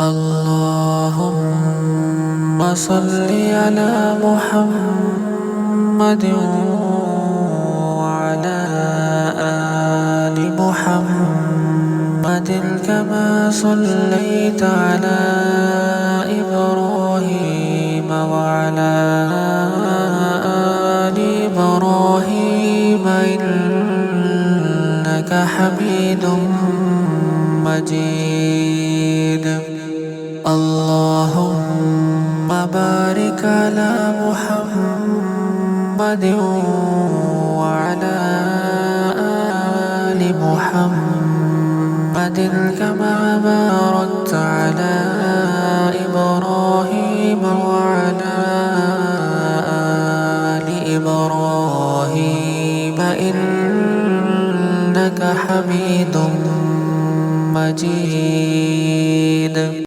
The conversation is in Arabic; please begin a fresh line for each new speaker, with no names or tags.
اللهم صل على محمد وعلى آل محمد كما صليت على إبراهيم وعلى آل إبراهيم إنك حميد مجيد. اللهم بارك على محمد وعلى آل محمد كما باركت